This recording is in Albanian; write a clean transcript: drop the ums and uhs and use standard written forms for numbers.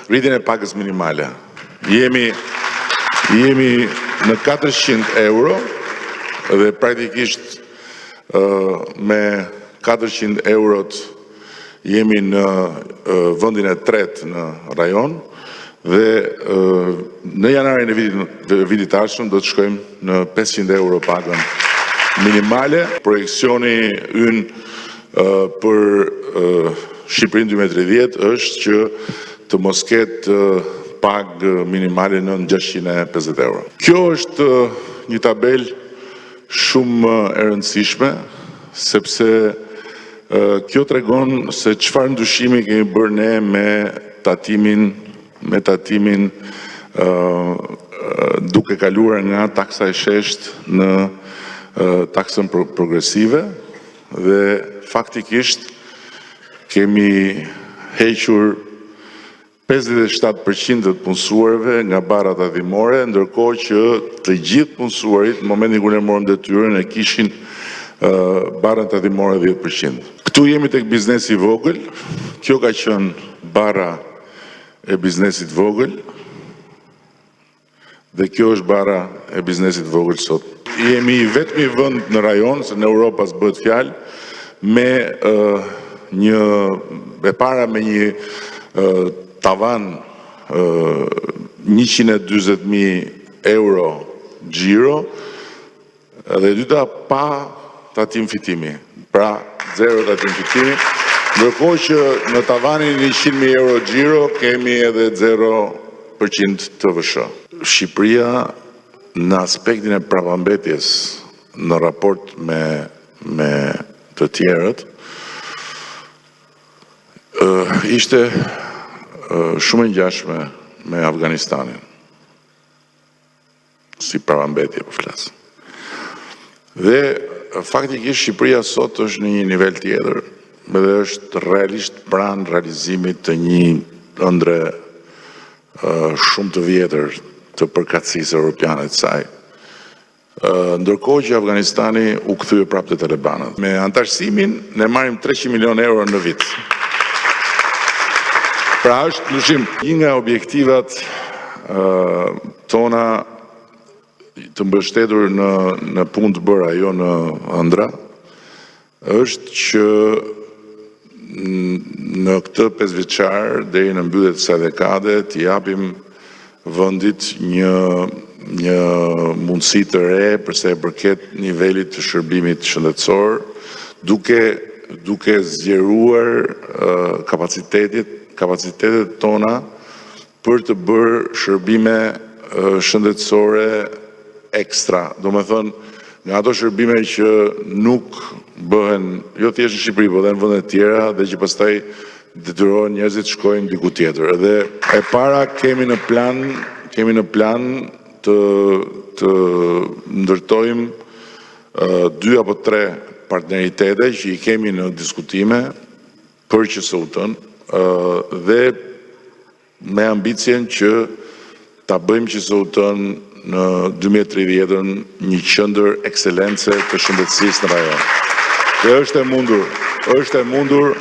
rritjen e pagës minimale. Jemi në 400 euro dhe praktikisht me 400 eurot jemi në vendin e tretë në rajon dhe në janarin e vitit ardhshëm do të shkojmë në 500 euro pagën minimale. Projekcioni ynë për Shqipërinë 2030 është që të mos ketë pagë minimale në 650 euro. Kjo është një tabel shumë e rëndësishme, sepse kjo tregon se çfarë ndryshimi kemi bërë ne me tatimin duke kaluar nga taksa e sheshtë në taksën progresive dhe faktikisht kemi hequr 57% të punësuarve nga barrat tatimore, ndërkohë që të gjithë punësuarit në momentin kur ne morëm detyrën e kishin barrën tatimore 10%. Këtu jemi tek biznesi i vogël. Kjo ka qenë barra e biznesit vogël dhe kjo është barra e biznesit vogël sot. Jemi vetmi vend në rajon, se në Europë bëhet fjalë, me një tavan 140.000 euro xhiro dhe e dyta pa tatim fitimi, pra zero tatim fitimi, ndërkohë që në tavanin 100.000 euro xhiro kemi edhe 0% TVSH. Shqipëria në aspektin e prapambetjes në raport me të tjerët ishte shumë e ngjashme me Afganistanin. Si prapambetje po flas. Dhe faktikisht Shqipëria sot është në një nivel tjetër, dhe është realisht pranë realizimit të një ëndre shumë të vjetër të përkatësisë europiane të saj. Ndërkohë që Afganistani u kthye prapë te talibanët. Me antarësimin ne marrim 300 milion euro në vit. Pra është ndryshim. Një nga objektivat tona të mbështetur në punë të bëra jo në ëndra është që në këtë 5 vjeçar deri në mbylljet e kësaj dekade të japim vendit një mundësi të re përsa e përket nivelit të shërbimit shëndetësor, duke zgjeruar kapacitetet tona për të bërë shërbime shëndetësore ekstra. Do me thënë, nga ato shërbime që nuk bëhen, jo thjesht në Shqipëri, po dhe në vende tjera, dhe që pastaj detyrohen njerëzit shkojnë diku tjetër. Edhe e para kemi në plan të ndërtojmë 2 apo 3 partneritete që i kemi në diskutime për QSU-tën dhe me ambicien që ta bëjmë QSU-tën në 2030 një qendër ekselence të shëndetësisë në rajon. Dhe është e mundur